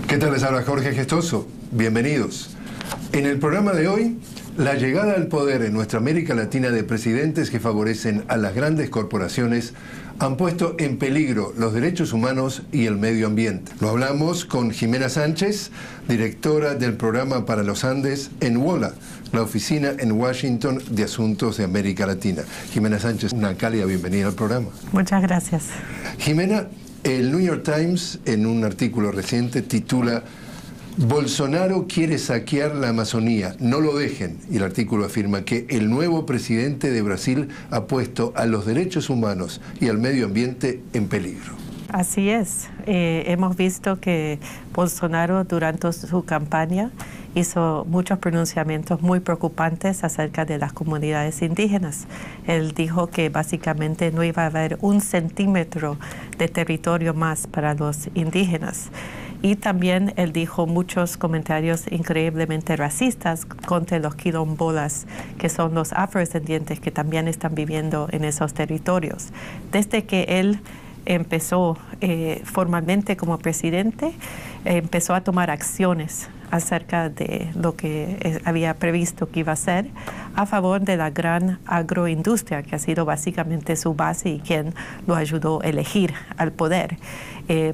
¿Qué tal? Les habla Jorge Gestoso. Bienvenidos. En el programa de hoy, la llegada al poder en nuestra América Latina de presidentes que favorecen a las grandes corporaciones han puesto en peligro los derechos humanos y el medio ambiente. Lo hablamos con Jimena Sánchez, directora del programa para los Andes en WOLA, la oficina en Washington de Asuntos de América Latina. Jimena Sánchez, una cálida bienvenida al programa. Muchas gracias. Jimena, el New York Times, en un artículo reciente, titula Bolsonaro quiere saquear la Amazonía, no lo dejen. Y el artículo afirma que el nuevo presidente de Brasil ha puesto a los derechos humanos y al medio ambiente en peligro. Así es. Hemos visto que Bolsonaro durante su campaña hizo muchos pronunciamientos muy preocupantes acerca de las comunidades indígenas. Él dijo que básicamente no iba a haber 1 centímetro de territorio más para los indígenas. Y también él dijo muchos comentarios increíblemente racistas contra los quilombolas, que son los afrodescendientes que también están viviendo en esos territorios. Desde que él empezó formalmente como presidente, empezó a tomar acciones acerca de lo que había previsto que iba a hacer a favor de la gran agroindustria, que ha sido básicamente su base y quien lo ayudó a elegir al poder.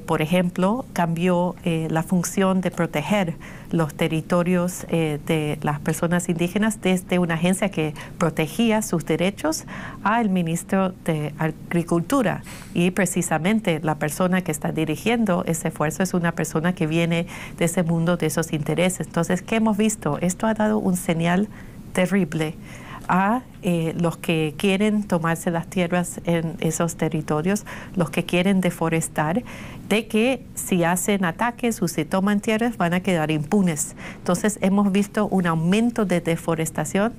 Por ejemplo, cambió la función de proteger los territorios de las personas indígenas desde una agencia que protegía sus derechos al ministro de Agricultura. Y precisamente la persona que está dirigiendo ese esfuerzo es una persona que viene de ese mundo, de esos intereses. Entonces, ¿qué hemos visto? Esto ha dado un señal terrible a los que quieren tomarse las tierras en esos territorios, los que quieren deforestar, de que si hacen ataques o se toman tierras van a quedar impunes. Entonces hemos visto un aumento de deforestación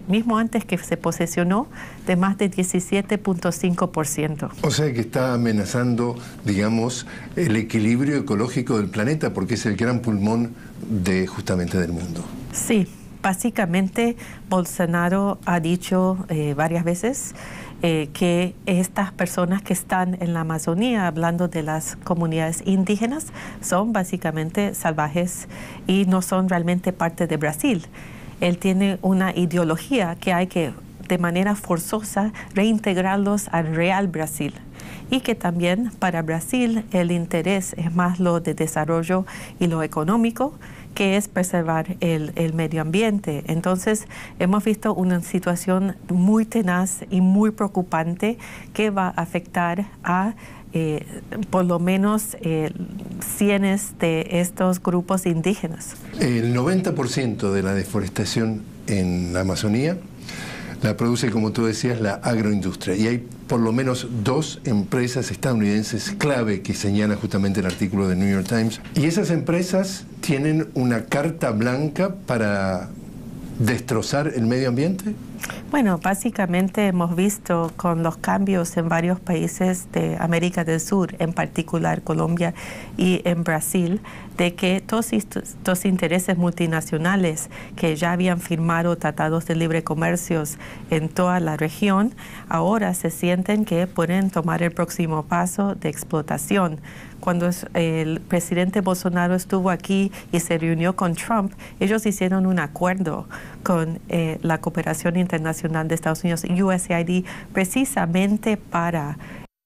mismo antes que se posesionó, de más de 17.5%. O sea que está amenazando, digamos, el equilibrio ecológico del planeta, porque es el gran pulmón justamente del mundo. Sí. Básicamente, Bolsonaro ha dicho varias veces que estas personas que están en la Amazonía, hablando de las comunidades indígenas, son básicamente salvajes y no son realmente parte de Brasil. Él tiene una ideología que hay que, de manera forzosa, reintegrarlos al real Brasil. Y que también para Brasil el interés es más lo de desarrollo y lo económico, que es preservar el medio ambiente. Entonces, hemos visto una situación muy tenaz y muy preocupante que va a afectar a por lo menos cientos de estos grupos indígenas. El 90% de la deforestación en la Amazonía la produce, como tú decías, la agroindustria. Y hay por lo menos 2 empresas estadounidenses clave que señala justamente el artículo de New York Times. Y esas empresas tienen una carta blanca para destrozar el medio ambiente. Bueno, básicamente hemos visto con los cambios en varios países de América del Sur, en particular Colombia y en Brasil, de que todos estos intereses multinacionales que ya habían firmado tratados de libre comercio en toda la región, ahora se sienten que pueden tomar el próximo paso de explotación. Cuando el presidente Bolsonaro estuvo aquí y se reunió con Trump, ellos hicieron un acuerdo con la cooperación internacional de Estados Unidos, USAID, precisamente para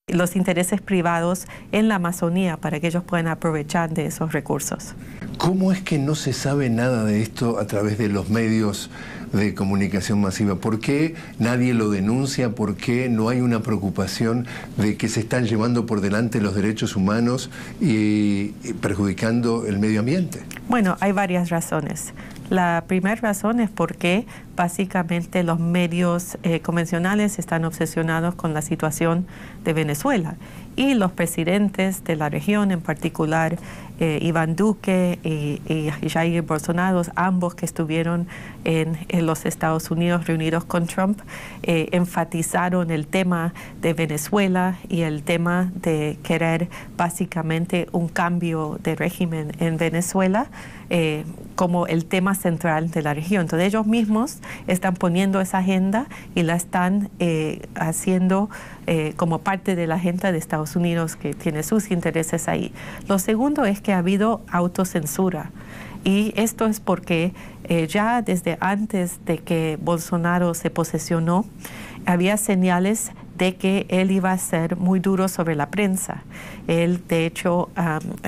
los intereses privados en la Amazonía, para que ellos puedan aprovechar de esos recursos. ¿Cómo es que no se sabe nada de esto a través de los medios de comunicación masiva? ¿Por qué nadie lo denuncia? ¿Por qué no hay una preocupación de que se están llevando por delante los derechos humanos y perjudicando el medio ambiente? Bueno, hay varias razones. La primera razón es porque básicamente los medios convencionales están obsesionados con la situación de Venezuela y los presidentes de la región, en particular Iván Duque y Jair Bolsonaro, ambos que estuvieron en los Estados Unidos reunidos con Trump, enfatizaron el tema de Venezuela y el tema de querer básicamente un cambio de régimen en Venezuela. como el tema central de la región. Entonces ellos mismos están poniendo esa agenda y la están haciendo como parte de la agenda de Estados Unidos, que tiene sus intereses ahí. Lo segundo es que ha habido autocensura. Y esto es porque ya desde antes de que Bolsonaro se posesionó, había señales de que él iba a ser muy duro sobre la prensa. Él, de hecho,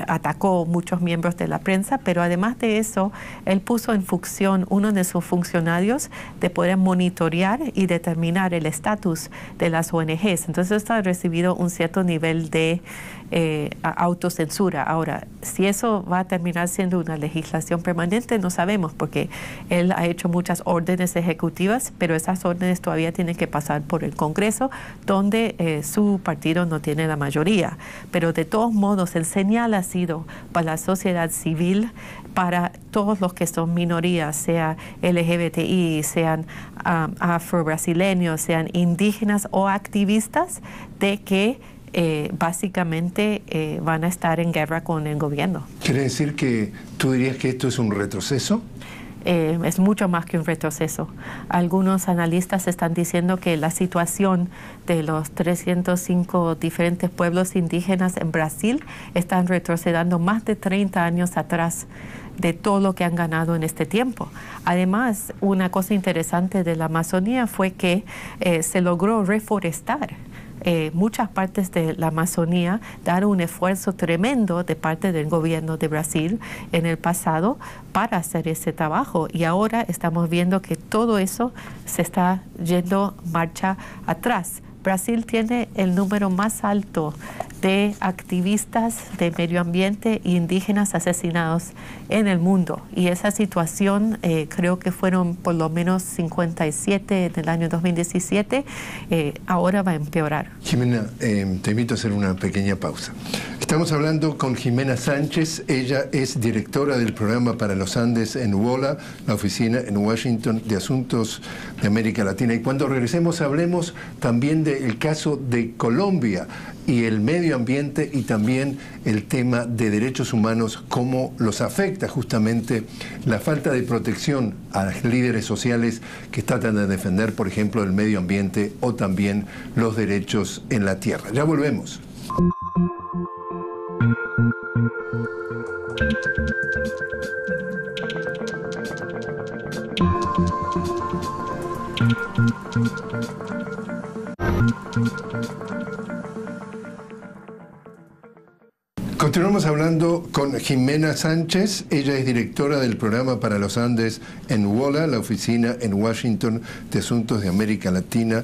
atacó muchos miembros de la prensa, pero además de eso, él puso en función uno de sus funcionarios de poder monitorear y determinar el estatus de las ONGs. Entonces, esto ha recibido un cierto nivel de autocensura. Ahora, si eso va a terminar siendo una legislación permanente, no sabemos, porque él ha hecho muchas órdenes ejecutivas, pero esas órdenes todavía tienen que pasar por el Congreso, donde su partido no tiene la mayoría. Pero de todos modos, el señal ha sido para la sociedad civil, para todos los que son minorías, sea LGBTI, sean afro-brasileños, sean indígenas o activistas, de que básicamente van a estar en guerra con el gobierno. ¿Quiere decir que tú dirías que esto es un retroceso? Es mucho más que un retroceso. Algunos analistas están diciendo que la situación de los 305 diferentes pueblos indígenas en Brasil están retrocediendo más de 30 años atrás de todo lo que han ganado en este tiempo. Además, una cosa interesante de la Amazonía fue que se logró reforestar muchas partes de la Amazonía, dar un esfuerzo tremendo de parte del gobierno de Brasil en el pasado para hacer ese trabajo, y ahora estamos viendo que todo eso se está yendo marcha atrás. Brasil tiene el número más alto de activistas de medio ambiente e indígenas asesinados en el mundo, y esa situación creo que fueron por lo menos 57 en el año 2017, ahora va a empeorar. Jimena, te invito a hacer una pequeña pausa. Estamos hablando con Jimena Sánchez. Ella es directora del programa para los Andes en WOLA, la oficina en Washington de Asuntos de América Latina. Y cuando regresemos hablemos también del caso de Colombia y el medio ambiente, y también el tema de derechos humanos, cómo los afecta justamente la falta de protección a los líderes sociales que tratan de defender, por ejemplo, el medio ambiente o también los derechos en la tierra. Ya volvemos. Continuamos hablando con Jimena Sánchez. Ella es directora del programa para los Andes en WOLA, la oficina en Washington de Asuntos de América Latina.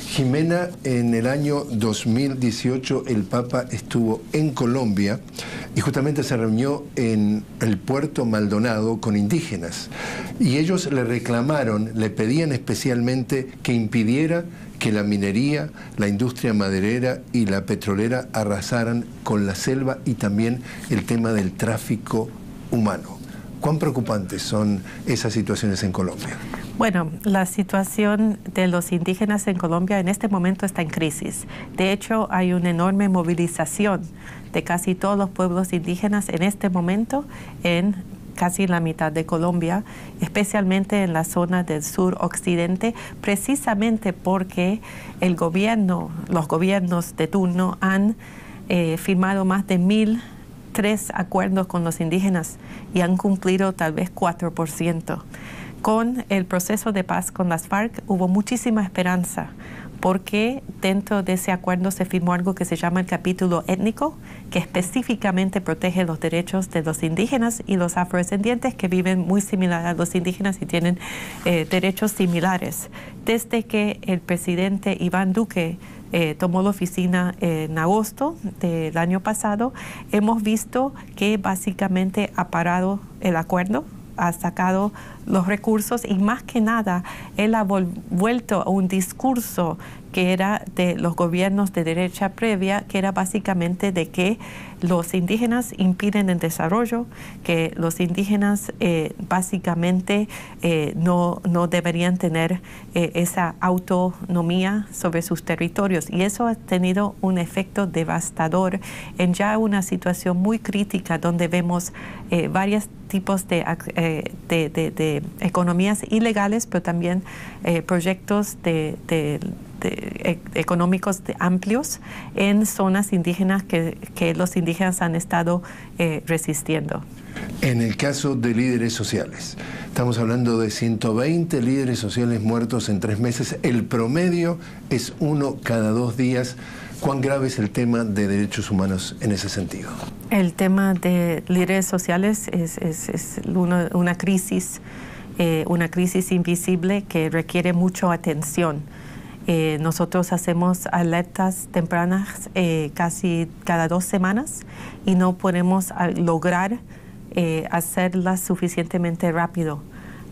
Jimena, en el año 2018 el Papa estuvo en Colombia y justamente se reunió en el puerto Maldonado con indígenas, y ellos le reclamaron, le pedían especialmente que impidiera que la minería, la industria maderera y la petrolera arrasaran con la selva, y también el tema del tráfico humano. ¿Cuán preocupantes son esas situaciones en Colombia? Bueno, la situación de los indígenas en Colombia en este momento está en crisis. De hecho, hay una enorme movilización de casi todos los pueblos indígenas en este momento en casi la mitad de Colombia, especialmente en la zona del sur-occidente, precisamente porque los gobiernos de turno han firmado más de 1.003 acuerdos con los indígenas y han cumplido tal vez 4%. Con el proceso de paz con las FARC hubo muchísima esperanza, porque dentro de ese acuerdo se firmó algo que se llama el capítulo étnico, que específicamente protege los derechos de los indígenas y los afrodescendientes, que viven muy similar a los indígenas y tienen derechos similares. Desde que el presidente Iván Duque tomó la oficina en agosto del año pasado, hemos visto que básicamente ha parado el acuerdo, ha sacado los recursos y más que nada él ha vuelto a un discurso que era de los gobiernos de derecha previa, que era básicamente de que los indígenas impiden el desarrollo, que los indígenas básicamente no deberían tener esa autonomía sobre sus territorios. Y eso ha tenido un efecto devastador en ya una situación muy crítica donde vemos varios tipos de economías ilegales, pero también proyectos económicos amplios en zonas indígenas que los indígenas han estado resistiendo. En el caso de líderes sociales, estamos hablando de 120 líderes sociales muertos en 3 meses. El promedio es 1 cada 2 días. ¿Cuán grave es el tema de derechos humanos en ese sentido? El tema de líderes sociales es una crisis invisible que requiere mucha atención. Nosotros hacemos alertas tempranas casi cada 2 semanas y no podemos lograr hacerlas suficientemente rápido.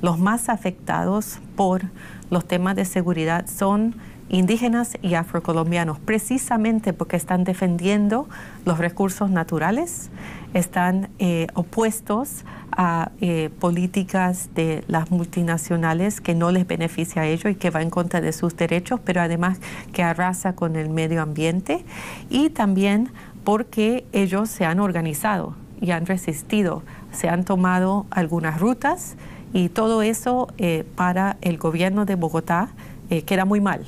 Los más afectados por los temas de seguridad son indígenas y afrocolombianos, precisamente porque están defendiendo los recursos naturales, están opuestos a políticas de las multinacionales que no les beneficia a ellos y que va en contra de sus derechos, pero además que arrasa con el medio ambiente, y también porque ellos se han organizado y han resistido, se han tomado algunas rutas, y todo eso para el gobierno de Bogotá queda muy mal.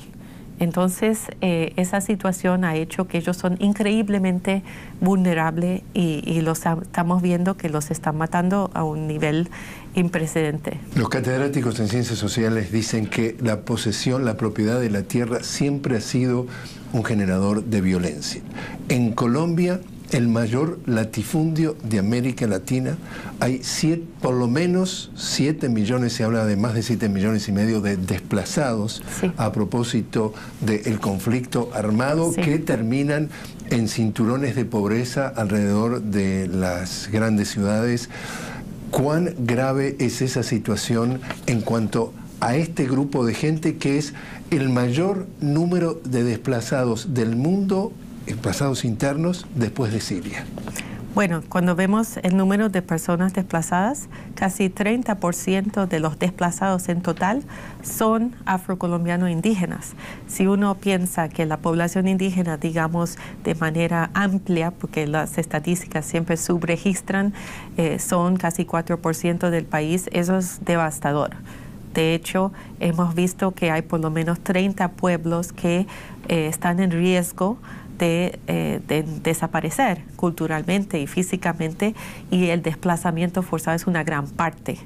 Entonces, esa situación ha hecho que ellos son increíblemente vulnerables y estamos viendo que los están matando a un nivel imprecedente. Los catedráticos en ciencias sociales dicen que la posesión, la propiedad de la tierra siempre ha sido un generador de violencia. En Colombia, el mayor latifundio de América Latina, hay por lo menos 7 millones, se habla de más de 7 millones y medio de desplazados, sí, a propósito del conflicto armado, sí, que terminan en cinturones de pobreza alrededor de las grandes ciudades. ¿Cuán grave es esa situación en cuanto a este grupo de gente que es el mayor número de desplazados del mundo, desplazados internos, después de Siria? Bueno, cuando vemos el número de personas desplazadas, casi 30% de los desplazados en total son afrocolombianos indígenas. Si uno piensa que la población indígena, digamos, de manera amplia, porque las estadísticas siempre subregistran, son casi 4% del país, eso es devastador. De hecho, hemos visto que hay por lo menos 30 pueblos que están en riesgo de desaparecer culturalmente y físicamente, y el desplazamiento forzado es una gran parte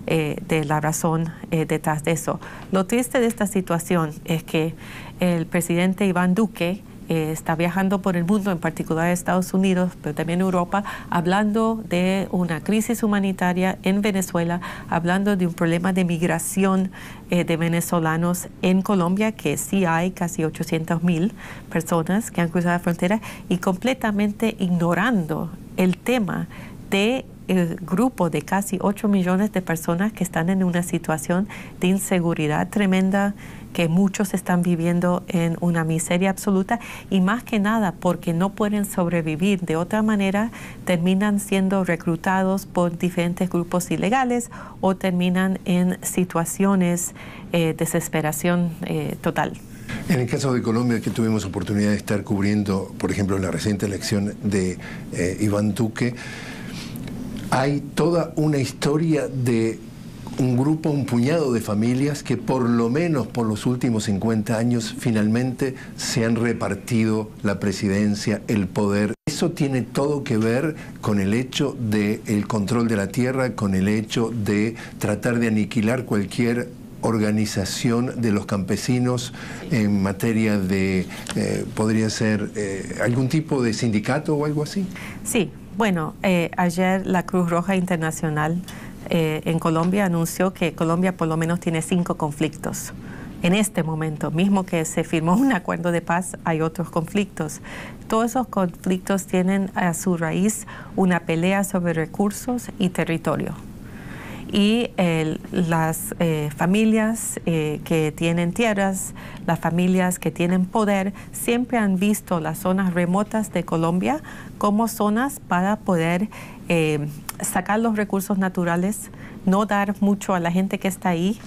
de la razón detrás de eso. Lo triste de esta situación es que el presidente Iván Duque está viajando por el mundo, en particular Estados Unidos, pero también Europa, hablando de una crisis humanitaria en Venezuela, hablando de un problema de migración de venezolanos en Colombia, que sí hay casi 800,000 personas que han cruzado la frontera, y completamente ignorando el tema de el grupo de casi 8 millones de personas que están en una situación de inseguridad tremenda, que muchos están viviendo en una miseria absoluta, y más que nada porque no pueden sobrevivir de otra manera, terminan siendo reclutados por diferentes grupos ilegales o terminan en situaciones de desesperación total. En el caso de Colombia, que tuvimos oportunidad de estar cubriendo, por ejemplo, la reciente elección de Iván Duque, hay toda una historia de un grupo, un puñado de familias que por lo menos por los últimos 50 años finalmente se han repartido la presidencia, el poder. Eso tiene todo que ver con el hecho del control de la tierra, con el hecho de tratar de aniquilar cualquier organización de los campesinos en materia de, podría ser algún tipo de sindicato o algo así. Sí. Bueno, ayer la Cruz Roja Internacional en Colombia anunció que Colombia por lo menos tiene 5 conflictos. En este momento, mismo que se firmó un acuerdo de paz, hay otros conflictos. Todos esos conflictos tienen a su raíz una pelea sobre recursos y territorio. y las familias que tienen tierras, las familias que tienen poder, siempre han visto las zonas remotas de Colombia como zonas para poder sacar los recursos naturales, no dar mucho a la gente que está ahí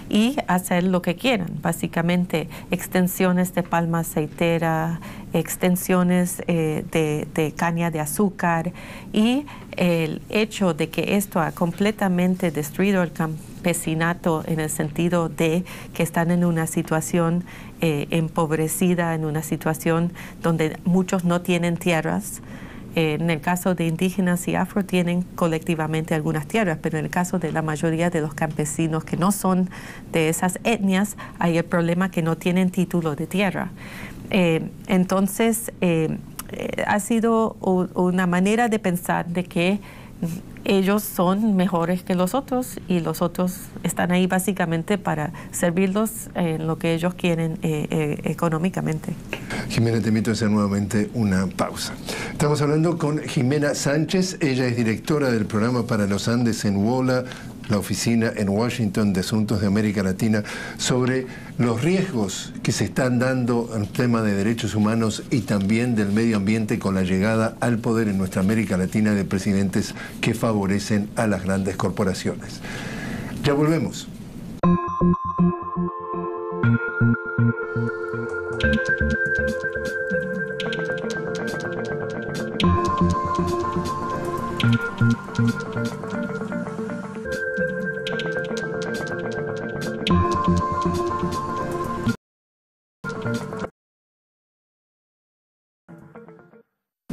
y hacer lo que quieran, básicamente extensiones de palma aceitera, extensiones de caña de azúcar, y el hecho de que esto ha completamente destruido el campesinato en el sentido de que están en una situación empobrecida, en una situación donde muchos no tienen tierras. En el caso de indígenas y afro tienen colectivamente algunas tierras, pero en el caso de la mayoría de los campesinos que no son de esas etnias, hay el problema que no tienen título de tierra. Entonces, ha sido una manera de pensar de que ellos son mejores que los otros y los otros están ahí básicamente para servirlos en lo que ellos quieren económicamente. Jimena, te invito a hacer nuevamente una pausa. Estamos hablando con Jimena Sánchez. Ella es directora del programa para los Andes en WOLA, la oficina en Washington de Asuntos de América Latina, sobre los riesgos que se están dando en el tema de derechos humanos y también del medio ambiente con la llegada al poder en nuestra América Latina de presidentes que favorecen a las grandes corporaciones. Ya volvemos.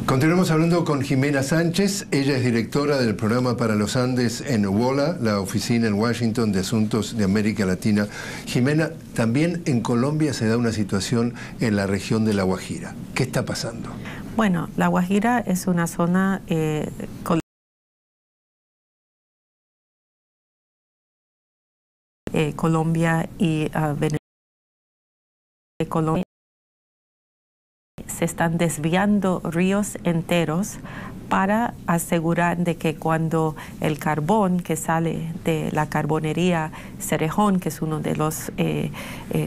Continuamos hablando con Jimena Sánchez. Ella es directora del programa para los Andes en WOLA, la oficina en Washington de Asuntos de América Latina. Jimena, también en Colombia se da una situación en la región de La Guajira. ¿Qué está pasando? Bueno, La Guajira es una zona Colombia y Venezuela. Colombia se están desviando ríos enteros para asegurar de que cuando el carbón que sale de la carbonería Cerrejón, que es uno de los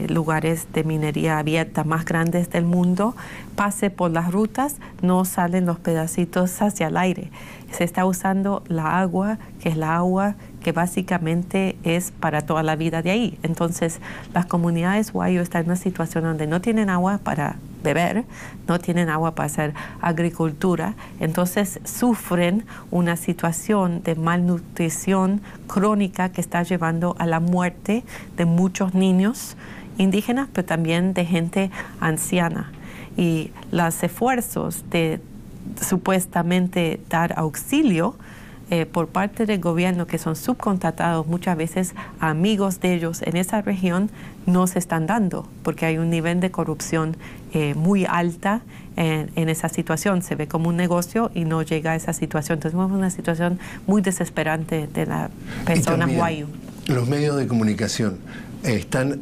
lugares de minería abierta más grandes del mundo, pase por las rutas, no salen los pedacitos hacia el aire. Se está usando la agua, que es la agua que básicamente es para toda la vida de ahí. Entonces, las comunidades guayú están en una situación donde no tienen agua para beber, no tienen agua para hacer agricultura, entonces sufren una situación de malnutrición crónica que está llevando a la muerte de muchos niños indígenas, pero también de gente anciana. Y los esfuerzos de supuestamente dar auxilio por parte del gobierno, que son subcontratados muchas veces a amigos de ellos en esa región, no se están dando, porque hay un nivel de corrupción muy alta en esa situación. Se ve como un negocio y no llega a esa situación. Entonces es una situación muy desesperante de las personas guayú. Los medios de comunicación están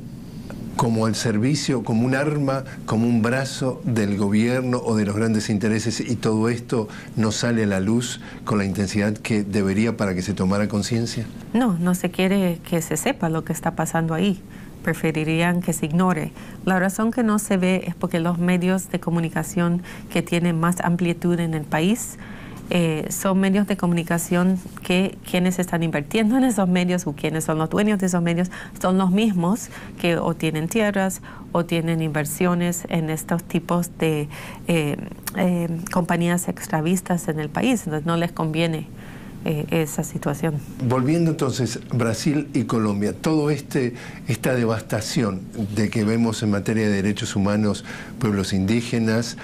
como al servicio, como un arma, como un brazo del gobierno o de los grandes intereses, y todo esto no sale a la luz con la intensidad que debería para que se tomara conciencia. No se quiere que se sepa lo que está pasando ahí. Preferirían que se ignore. La razón que no se ve es porque los medios de comunicación que tienen más amplitud en el país son medios de comunicación que quienes están invirtiendo en esos medios o quienes son los dueños de esos medios son los mismos que o tienen tierras o tienen inversiones en estos tipos de compañías extravistas en el país. Entonces no les conviene esa situación. Volviendo entonces Brasil y Colombia, todo esta devastación de que vemos en materia de derechos humanos, pueblos indígenas,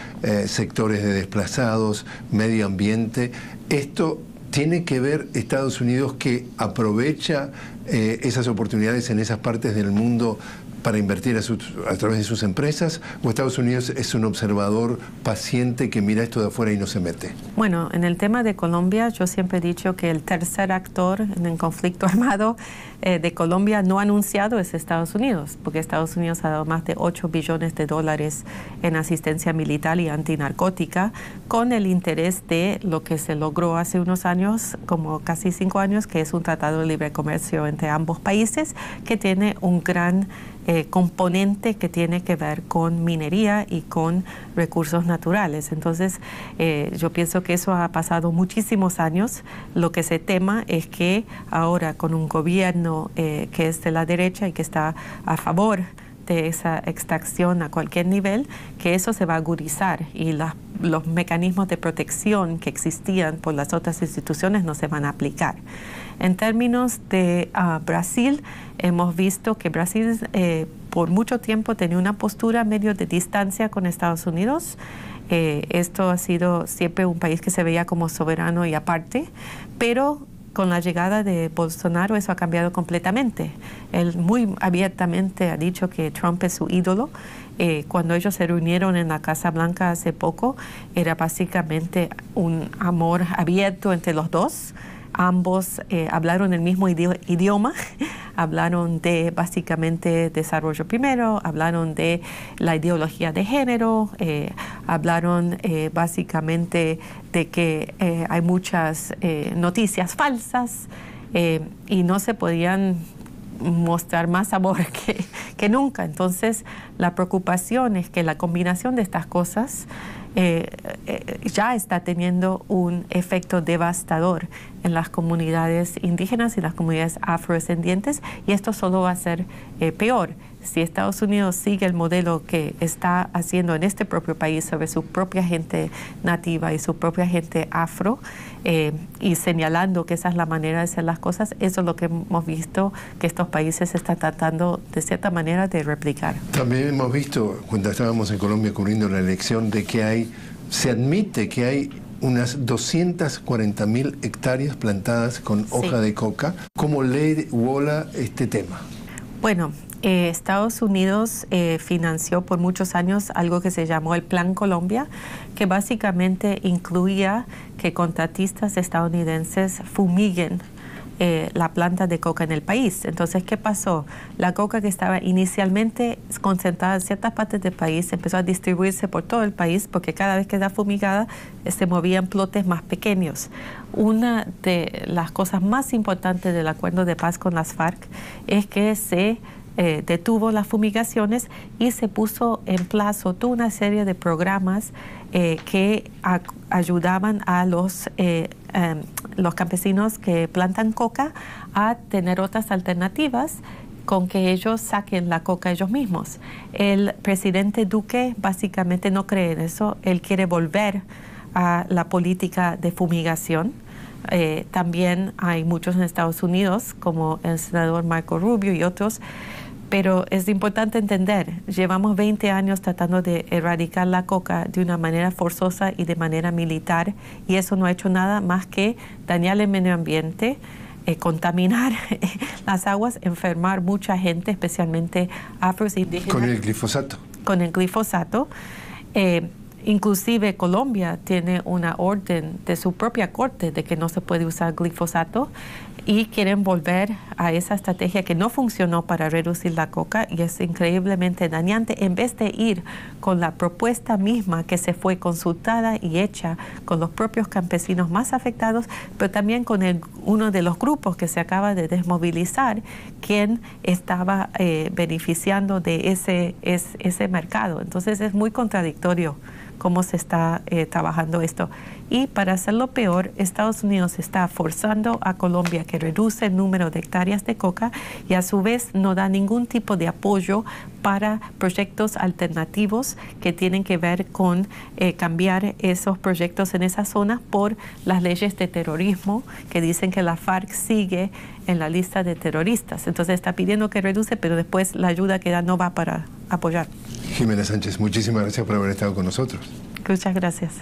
sectores de desplazados, medio ambiente, esto tiene que ver Estados Unidos, que aprovecha esas oportunidades en esas partes del mundo para invertir a través de sus empresas, o Estados Unidos es un observador paciente que mira esto de afuera y no se mete? Bueno, en el tema de Colombia yo siempre he dicho que el tercer actor en el conflicto armado de Colombia no anunciado es Estados Unidos, porque Estados Unidos ha dado más de $8 billones en asistencia militar y antinarcótica, con el interés de lo que se logró hace unos años, como casi 5 años, que es un tratado de libre comercio entre ambos países, que tiene un gran componente que tiene que ver con minería y con recursos naturales. Entonces, yo pienso que eso ha pasado muchísimos años. Lo que se tema es que ahora, con un gobierno que es de la derecha y que está a favor de esa extracción a cualquier nivel, que eso se va a agudizar y los mecanismos de protección que existían por las otras instituciones no se van a aplicar. En términos de Brasil, hemos visto que Brasil por mucho tiempo tenía una postura medio de distancia con Estados Unidos. Esto ha sido siempre un país que se veía como soberano y aparte, pero con la llegada de Bolsonaro eso ha cambiado completamente. Él muy abiertamente ha dicho que Trump es su ídolo. Cuando ellos se reunieron en la Casa Blanca hace poco, era básicamente un amor abierto entre los dos. Ambos hablaron el mismo idioma, hablaron de básicamente desarrollo primero, hablaron de la ideología de género, hablaron básicamente de que hay muchas noticias falsas y no se podían mostrar más amor que nunca. Entonces, la preocupación es que la combinación de estas cosas ya está teniendo un efecto devastador en las comunidades indígenas y las comunidades afrodescendientes, y esto solo va a ser peor. Si Estados Unidos sigue el modelo que está haciendo en este propio país sobre su propia gente nativa y su propia gente afro, y señalando que esa es la manera de hacer las cosas, eso es lo que hemos visto que estos países están tratando de cierta manera de replicar. También hemos visto, cuando estábamos en Colombia cubriendo la elección, de que se admite que hay unas 240.000 hectáreas plantadas con hoja de coca. ¿Cómo lee Wola este tema? Bueno, Estados Unidos financió por muchos años algo que se llamó el Plan Colombia, que básicamente incluía que contratistas estadounidenses fumiguen la planta de coca en el país. Entonces, ¿qué pasó? La coca que estaba inicialmente concentrada en ciertas partes del país empezó a distribuirse por todo el país, porque cada vez que era fumigada se movían plotes más pequeños. Una de las cosas más importantes del acuerdo de paz con las FARC es que se detuvo las fumigaciones y se puso en plazo toda una serie de programas que ayudaban a los campesinos que plantan coca a tener otras alternativas con que ellos saquen la coca ellos mismos. El presidente Duque básicamente no cree en eso. Él quiere volver a la política de fumigación. También hay muchos en Estados Unidos, como el senador Marco Rubio y otros, pero es importante entender, llevamos 20 años tratando de erradicar la coca de una manera forzosa y de manera militar, y eso no ha hecho nada más que dañar el medio ambiente, contaminar las aguas, enfermar mucha gente, especialmente afros e indígenas. Con el glifosato. Con el glifosato. Inclusive Colombia tiene una orden de su propia corte de que no se puede usar glifosato, y quieren volver a esa estrategia que no funcionó para reducir la coca y es increíblemente dañante, en vez de ir con la propuesta misma que se fue consultada y hecha con los propios campesinos más afectados, pero también con uno de los grupos que se acaba de desmovilizar, quien estaba beneficiando de ese mercado. Entonces es muy contradictorio cómo se está trabajando esto. Y para hacerlo peor, Estados Unidos está forzando a Colombia que reduce el número de hectáreas de coca y a su vez no da ningún tipo de apoyo para proyectos alternativos que tienen que ver con cambiar esos proyectos en esa zona por las leyes de terrorismo que dicen que la FARC sigue en la lista de terroristas. Entonces está pidiendo que reduce, pero después la ayuda que da no va para apoyar. Jimena Sánchez, muchísimas gracias por haber estado con nosotros. Muchas gracias.